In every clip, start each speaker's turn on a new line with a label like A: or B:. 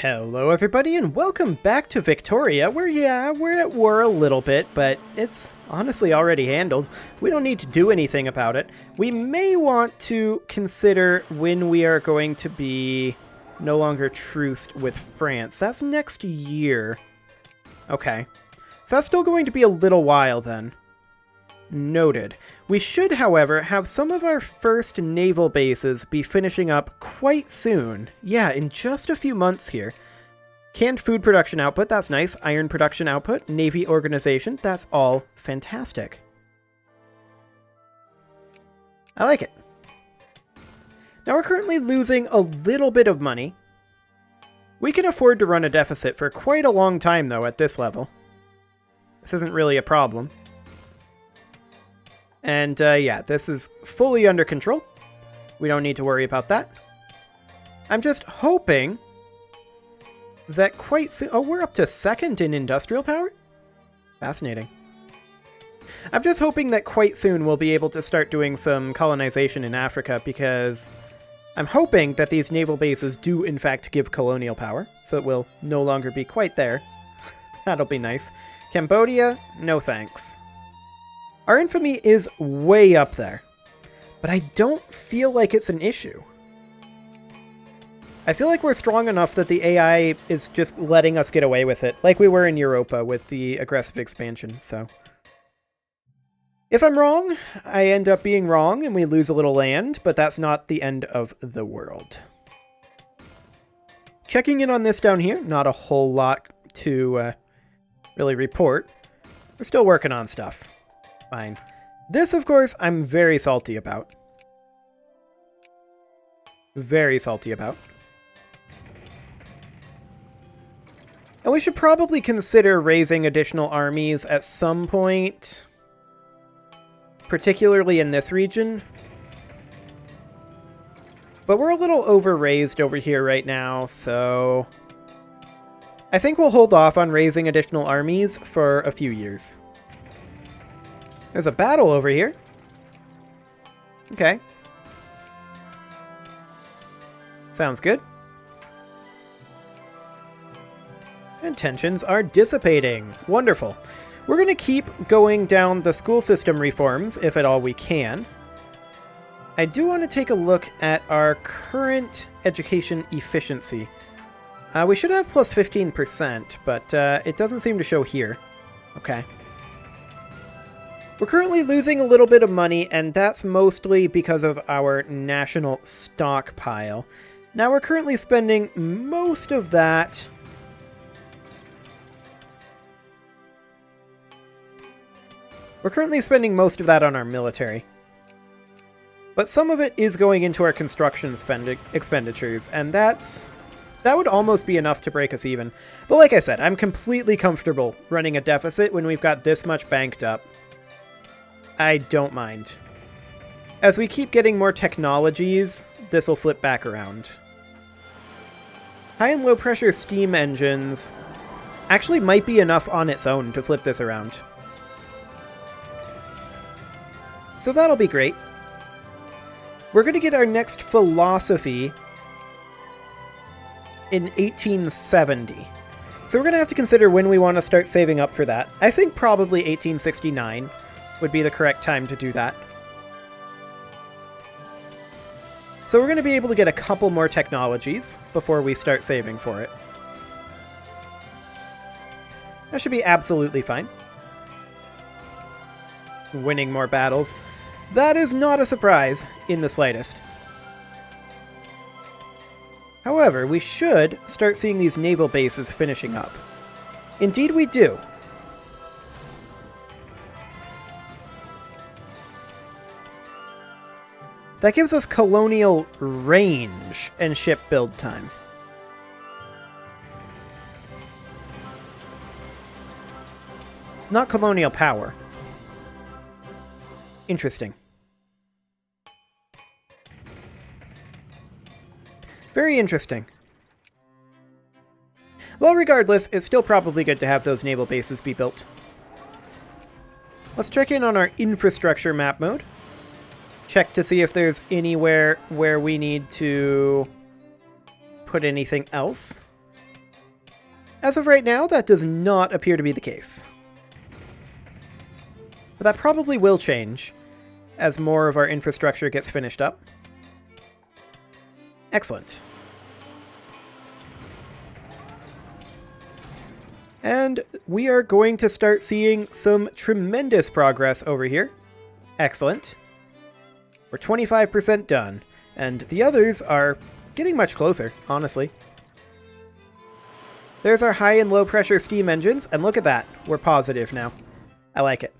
A: Hello everybody and welcome back to Victoria, where we're at war a little bit, but it's honestly already handled. We don't need to do anything about it. We may want to consider when we are going to be no longer truced with France. That's next year. Okay. So that's still going to be a little while then. Noted. We should, however, have some of our first naval bases be finishing up quite soon. Yeah, in just a few months here. Canned food production output, that's nice. Iron production output, Navy organization, that's all fantastic. I like it. Now we're currently losing a little bit of money. We can afford to run a deficit for quite a long time, though, at this level. This isn't really a problem. And, yeah, this is fully under control. We don't need to worry about that. I'm just hoping that quite soon... Oh, we're up to second in industrial power? Fascinating. I'm just hoping that quite soon we'll be able to start doing some colonization in Africa, because I'm hoping that these naval bases do, in fact, give colonial power, so it will no longer be quite there. That'll be nice. Cambodia, no thanks. Our infamy is way up there, but I don't feel like it's an issue. I feel like we're strong enough that the AI is just letting us get away with it, like we were in Europa with the aggressive expansion, so. If I'm wrong, I end up being wrong and we lose a little land, but that's not the end of the world. Checking in on this down here, not a whole lot to really report. We're still working on stuff. Fine. This, of course, I'm very salty about. Very salty about. And we should probably consider raising additional armies at some point. Particularly in this region. But we're a little over-raised over here right now, so I think we'll hold off on raising additional armies for a few years. There's a battle over here. Okay. Sounds good. And tensions are dissipating. Wonderful. We're going to keep going down the school system reforms, if at all we can. I do want to take a look at our current education efficiency. We should have plus 15%, but it doesn't seem to show here. Okay. We're currently losing a little bit of money, and that's mostly because of our national stockpile. Now we're currently spending most of that... We're currently spending most of that on our military. But some of it is going into our construction expenditures, and that would almost be enough to break us even. But like I said, I'm completely comfortable running a deficit when we've got this much banked up. I don't mind. As we keep getting more technologies, this will flip back around. High and low pressure steam engines actually might be enough on its own to flip this around. So that'll be great. We're going to get our next philosophy in 1870. So we're going to have to consider when we want to start saving up for that. I think probably 1869. Would be the correct time to do that. So we're going to be able to get a couple more technologies before we start saving for it. That should be absolutely fine. Winning more battles. That is not a surprise in the slightest. However, we should start seeing these naval bases finishing up. Indeed we do. That gives us colonial range and ship build time. Not colonial power. Interesting. Very interesting. Well, regardless, it's still probably good to have those naval bases be built. Let's check in on our infrastructure map mode. Check to see if there's anywhere where we need to put anything else. As of right now, that does not appear to be the case. But that probably will change as more of our infrastructure gets finished up. Excellent. And we are going to start seeing some tremendous progress over here. Excellent. We're 25% done, and the others are getting much closer, honestly. There's our high and low pressure steam engines, and look at that. We're positive now. I like it.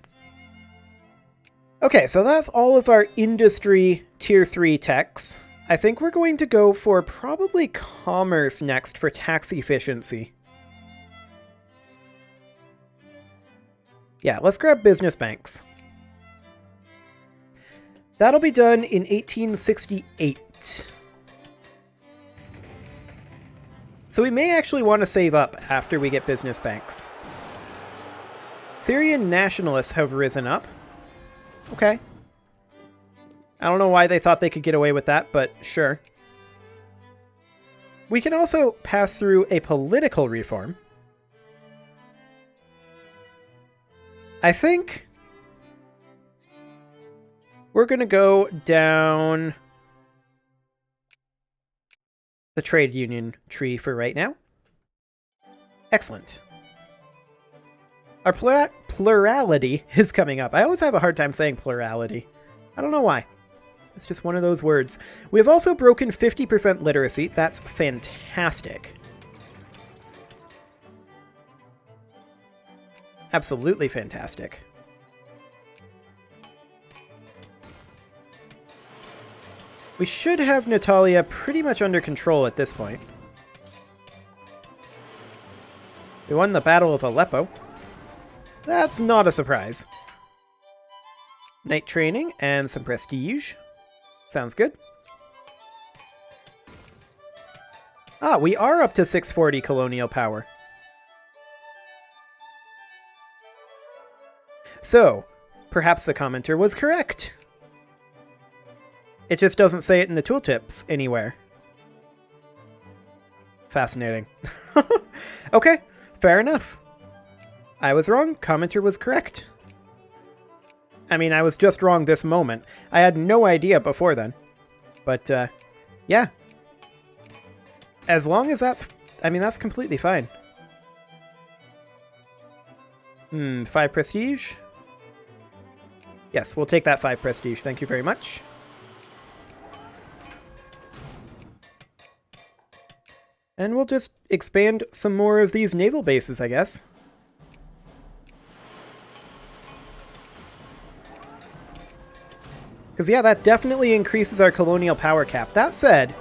A: Okay, so that's all of our industry tier 3 techs. I think we're going to go for probably commerce next for tax efficiency. Yeah, let's grab business banks. That'll be done in 1868. So we may actually want to save up after we get business banks. Syrian nationalists have risen up. Okay. I don't know why they thought they could get away with that, but sure. We can also pass through a political reform. I think we're going to go down the trade union tree for right now. Excellent. Our plurality is coming up. I always have a hard time saying plurality. I don't know why. It's just one of those words. We have also broken 50% literacy. That's fantastic. Absolutely fantastic. We should have Natalia pretty much under control at this point. We won the Battle of Aleppo. That's not a surprise. Night training and some prestige. Sounds good. Ah, we are up to 640 colonial power. So, perhaps the commenter was correct. It just doesn't say it in the tooltips anywhere. Fascinating. Okay, fair enough. I was wrong, commenter was correct. I mean, I was just wrong this moment. I had no idea before then. But, yeah. As long as that's... I mean, that's completely fine. 5 prestige? Yes, we'll take that 5 prestige. Thank you very much. And we'll just expand some more of these naval bases, I guess. Because, yeah, that definitely increases our colonial power cap. That said,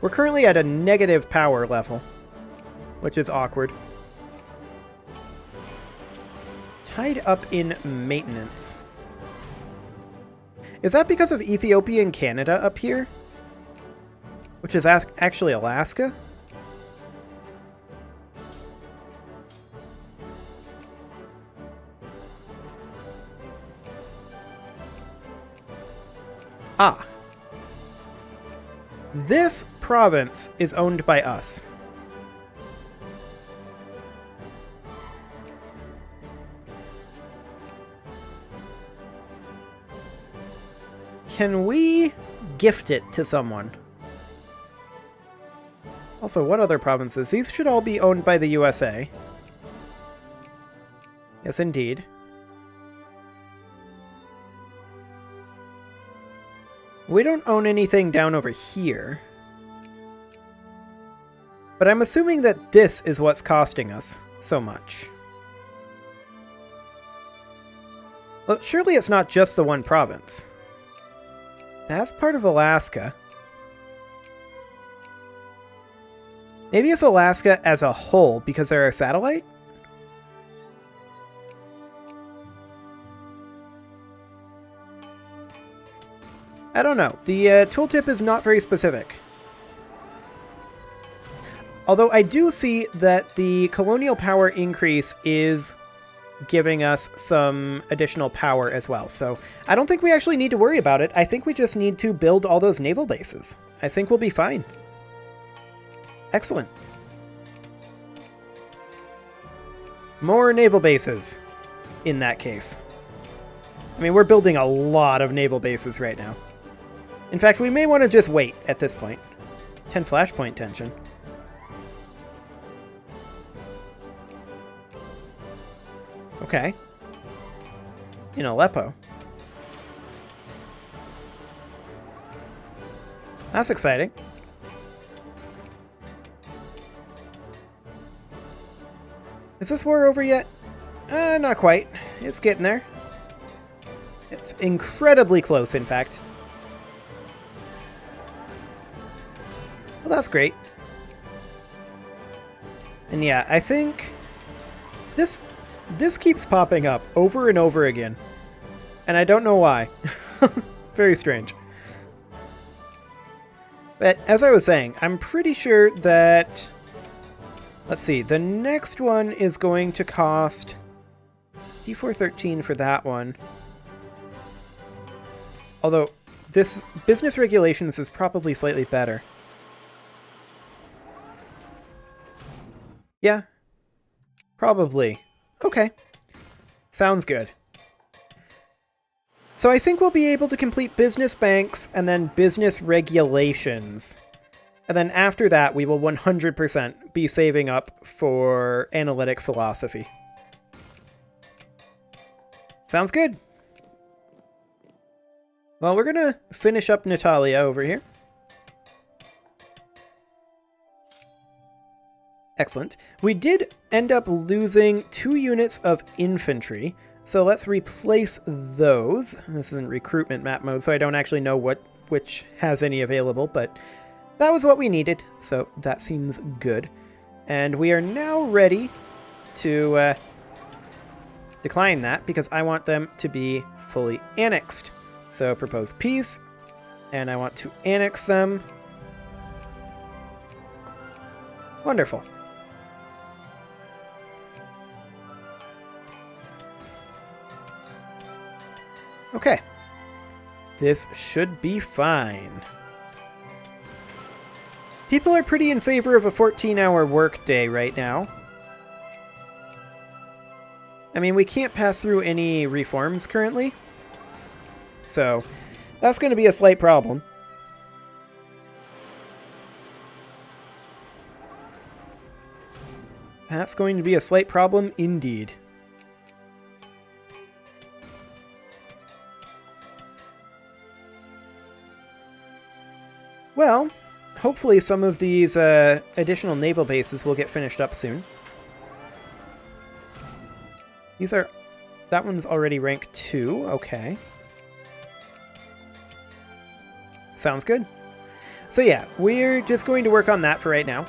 A: we're currently at a negative power level, which is awkward. Tied up in maintenance. Is that because of Ethiopia and Canada up here? Which is actually Alaska? Ah. This province is owned by us. Can we gift it to someone? Also, what other provinces? These should all be owned by the USA. Yes, indeed. We don't own anything down over here. But I'm assuming that this is what's costing us so much. Well, surely it's not just the one province. That's part of Alaska. Maybe it's Alaska as a whole because they're a satellite? I don't know. The tooltip is not very specific. Although I do see that the colonial power increase is giving us some additional power as well. So I don't think we actually need to worry about it. I think we just need to build all those naval bases. I think we'll be fine. Excellent. More naval bases in that case. I mean, we're building a lot of naval bases right now. In fact, we may want to just wait at this point. 10 flashpoint tension. Okay. In Aleppo. That's exciting. Is this war over yet? Not quite. It's getting there. It's incredibly close, in fact. Well, that's great. And yeah, I think this keeps popping up over and over again. And I don't know why. Very strange. But as I was saying, I'm pretty sure that... Let's see, the next one is going to cost D413 for that one. Although, this business regulations is probably slightly better. Yeah. Probably. Okay. Sounds good. So I think we'll be able to complete business banks and then business regulations. And then after that, we will 100% be saving up for analytic philosophy. Sounds good. Well, we're going to finish up Natalia over here. Excellent. We did end up losing 2 units of infantry, so let's replace those. This isn't recruitment map mode, so I don't actually know which has any available, but that was what we needed, so that seems good. And we are now ready to decline that, because I want them to be fully annexed. So propose peace, and I want to annex them. Wonderful. Okay. This should be fine. People are pretty in favor of a 14-hour workday right now. I mean, we can't pass through any reforms currently. So, that's going to be a slight problem. That's going to be a slight problem indeed. Well, hopefully some of these additional naval bases will get finished up soon. These are... That one's already rank 2. Okay. Sounds good. So yeah, we're just going to work on that for right now.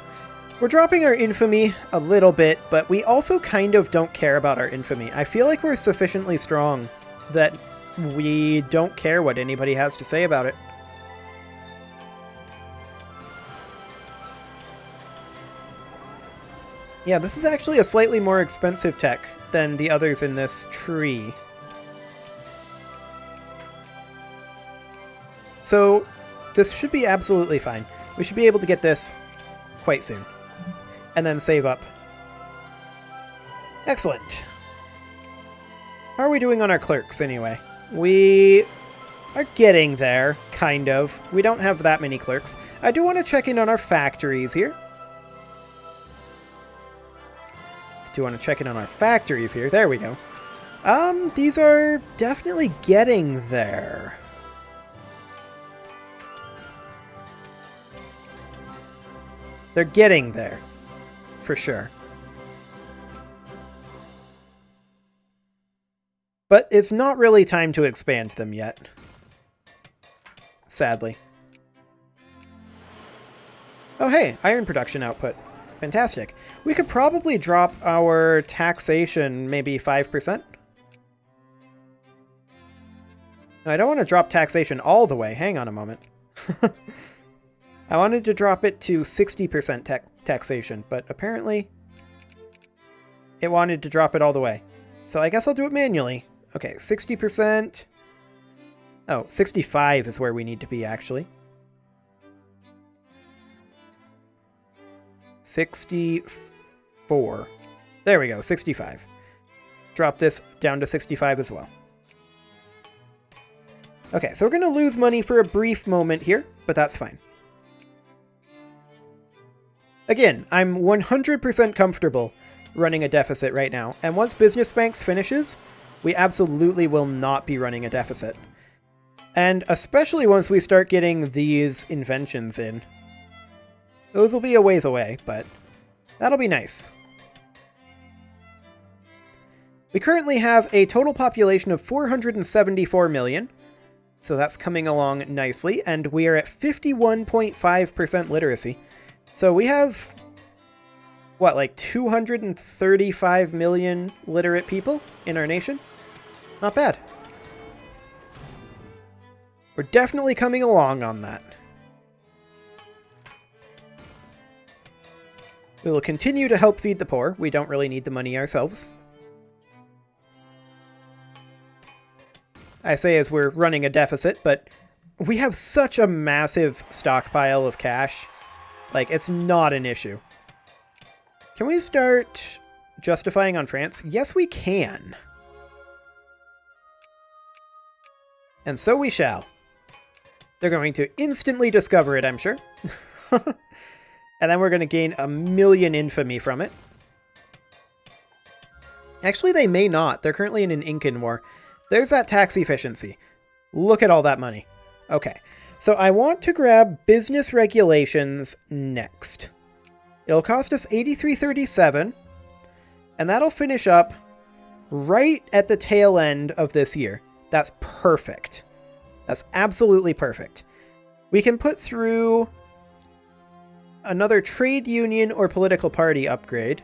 A: We're dropping our infamy a little bit, but we also kind of don't care about our infamy. I feel like we're sufficiently strong that we don't care what anybody has to say about it. Yeah, this is actually a slightly more expensive tech than the others in this tree. So, this should be absolutely fine. We should be able to get this quite soon. And then save up. Excellent. How are we doing on our clerks, anyway? We are getting there, kind of. We don't have that many clerks. I do want to check in on our factories here. There we go. These are definitely getting there. They're getting there, for sure. But it's not really time to expand them yet. Sadly. Oh hey, iron production output. Fantastic. We could probably drop our taxation maybe 5%. No, I don't want to drop taxation all the way. Hang on a moment. I wanted to drop it to 60% taxation, but apparently it wanted to drop it all the way. So I guess I'll do it manually. Okay, 60%. Oh, 65 is where we need to be, actually. 64. There we go, 65. Drop this down to 65 as well. Okay, so we're going to lose money for a brief moment here, but that's fine. Again, I'm 100% comfortable running a deficit right now, and once Business Banks finishes, we absolutely will not be running a deficit. And especially once we start getting these inventions in. Those will be a ways away, but that'll be nice. We currently have a total population of 474 million, so that's coming along nicely, and we are at 51.5% literacy. So we have, what, like 235 million literate people in our nation? Not bad. We're definitely coming along on that. We will continue to help feed the poor. We don't really need the money ourselves. I say as we're running a deficit, but we have such a massive stockpile of cash. Like, it's not an issue. Can we start justifying on France? Yes, we can. And so we shall. They're going to instantly discover it, I'm sure. And then we're going to gain 1 million infamy from it. Actually, they may not. They're currently in an Incan war. There's that tax efficiency. Look at all that money. Okay, so I want to grab business regulations next. It'll cost us 83.37, and that'll finish up right at the tail end of this year. That's perfect. That's absolutely perfect. We can put through another trade union or political party upgrade.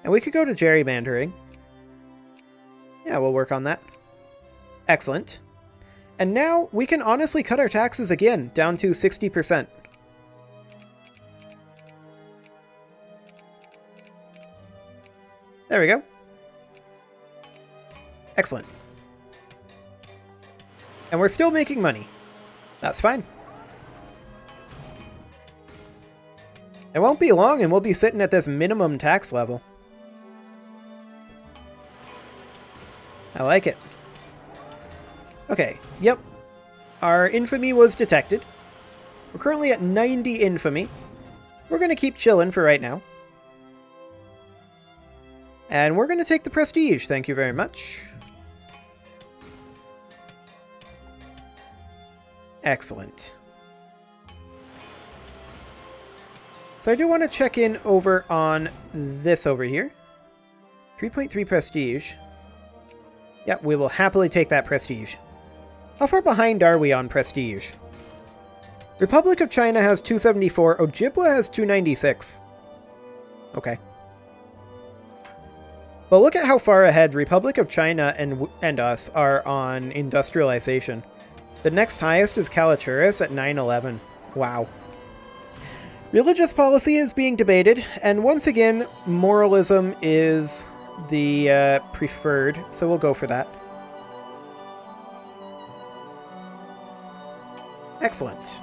A: And we could go to gerrymandering. Yeah, we'll work on that. Excellent. And now we can honestly cut our taxes again, down to 60%. There we go. Excellent. And we're still making money. That's fine. It won't be long and we'll be sitting at this minimum tax level. I like it. Okay, yep. Our infamy was detected. We're currently at 90 infamy. We're going to keep chilling for right now. And we're going to take the prestige, thank you very much. Excellent. So I do want to check in over on this over here. 3.3 prestige. Yep, we will happily take that prestige. How far behind are we on prestige? Republic of China has 274. Ojibwa has 296. Okay. But look at how far ahead Republic of China and us are on industrialization. The next highest is Kalaturis at 911. Wow. Religious policy is being debated, and once again, moralism is the preferred, so we'll go for that. Excellent.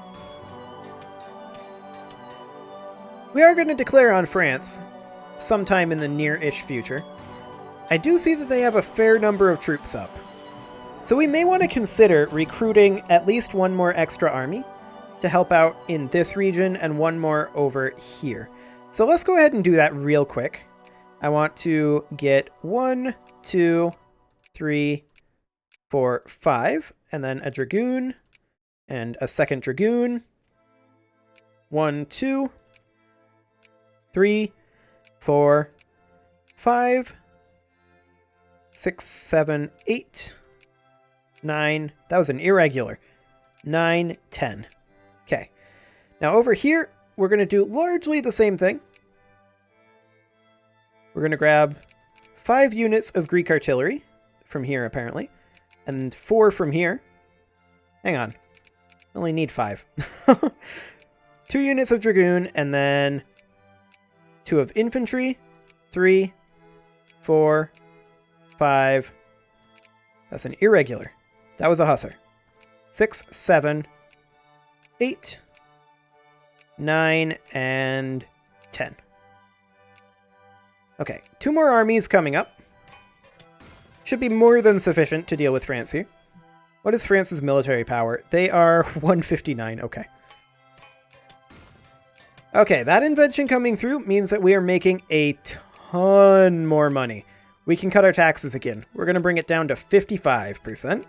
A: We are going to declare on France sometime in the near-ish future. I do see that they have a fair number of troops up. So we may want to consider recruiting at least one more extra army to help out in this region and one more over here. So let's go ahead and do that real quick. I want to get 1, 2, 3, 4, 5, and then a dragoon and a second dragoon. 1, 2, 3, 4, 5, 6, 7, 8, 9. That was an irregular. 9, 10. Okay. Now over here, we're going to do largely the same thing. We're going to grab 5 units of Greek artillery from here, apparently, and 4 from here. Hang on. I only need 5. 2 units of dragoon, and then 2 of infantry. 3, 4, 5. That's an irregular. That was a hussar. 6, 7, 8, 9, and 10. Okay, 2 more armies coming up. Should be more than sufficient to deal with France here. What is France's military power? They are 159, okay. Okay, that invention coming through means that we are making a ton more money. We can cut our taxes again. We're going to bring it down to 55%.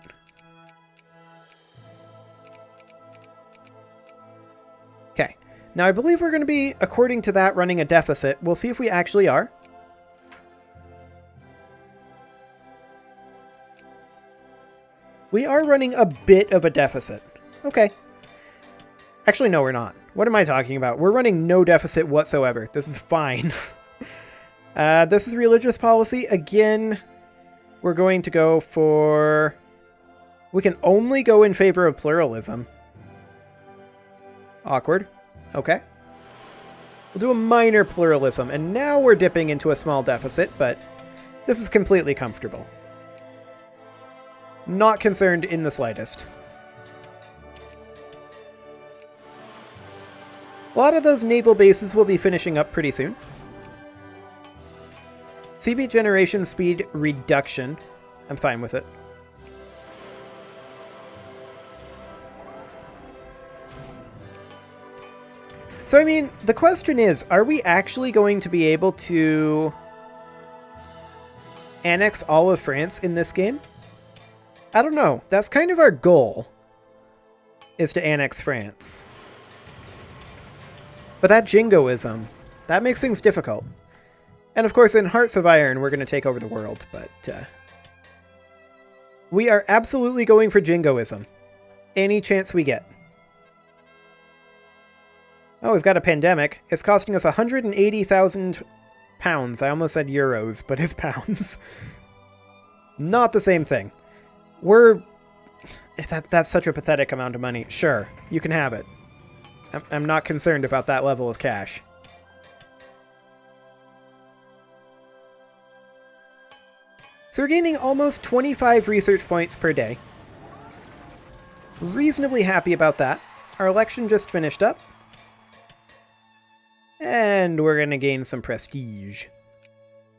A: Okay, now I believe we're going to be, according to that, running a deficit. We'll see if we actually are. We are running a bit of a deficit. Okay. Actually, no, we're not. What am I talking about? We're running no deficit whatsoever. This is fine. This is religious policy. Again, we're going to go for... We can only go in favor of pluralism. Awkward. Okay. We'll do a minor pluralism, and now we're dipping into a small deficit, but this is completely comfortable. Not concerned in the slightest. A lot of those naval bases will be finishing up pretty soon. CB generation speed reduction. I'm fine with it. So, I mean, the question is, are we actually going to be able to annex all of France in this game? I don't know. That's kind of our goal, is to annex France. But that jingoism, that makes things difficult. And of course, in Hearts of Iron, we're going to take over the world, but we are absolutely going for jingoism. Any chance we get. Oh, we've got a pandemic. It's costing us 180,000 pounds. I almost said euros, but it's pounds. Not the same thing. That's such a pathetic amount of money. Sure, you can have it. I'm not concerned about that level of cash. So we're gaining almost 25 research points per day. Reasonably happy about that. Our election just finished up. And we're going to gain some prestige.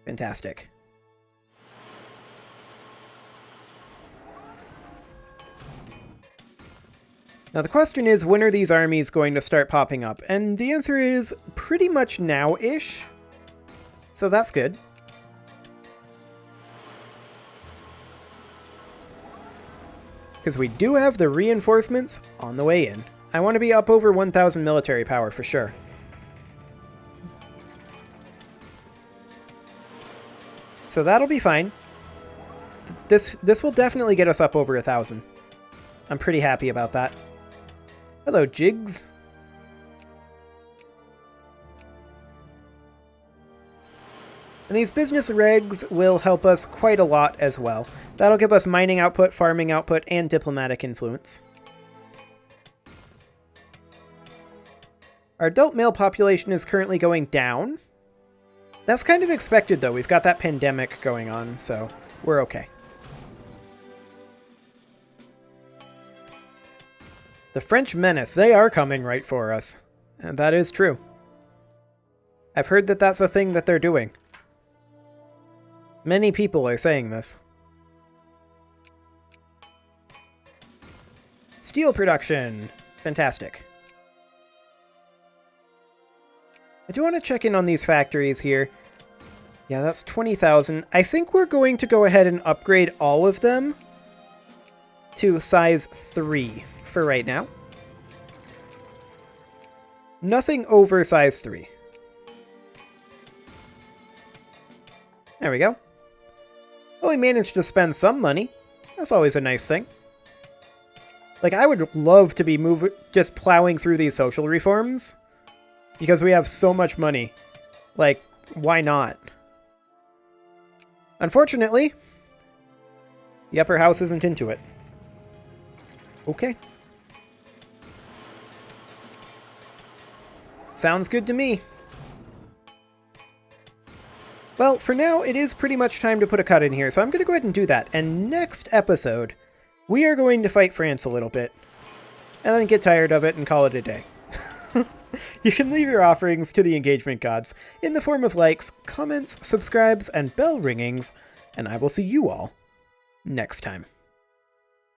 A: Fantastic. Now the question is, when are these armies going to start popping up? And the answer is pretty much now-ish. So that's good. Because we do have the reinforcements on the way in. I want to be up over 1,000 military power for sure. So that'll be fine. This will definitely get us up over 1,000. I'm pretty happy about that. Hello, Jigs. And these business regs will help us quite a lot as well. That'll give us mining output, farming output, and diplomatic influence. Our adult male population is currently going down. That's kind of expected, though. We've got that pandemic going on, so we're okay. The French menace, they are coming right for us. And that is true. I've heard that that's a thing that they're doing. Many people are saying this. Steel production. Fantastic. I do want to check in on these factories here. Yeah, that's 20,000. I think we're going to go ahead and upgrade all of them to size 3 for right now. Nothing over size 3. There we go. Well, we managed to spend some money. That's always a nice thing. Like, I would love to be just plowing through these social reforms. Because we have so much money. Like, why not? Unfortunately, the upper house isn't into it. Okay. Sounds good to me. Well, for now, it is pretty much time to put a cut in here, so I'm going to go ahead and do that. And next episode, we are going to fight France a little bit. And then get tired of it and call it a day. You can leave your offerings to the engagement gods in the form of likes, comments, subscribes, and bell ringings, and I will see you all next time.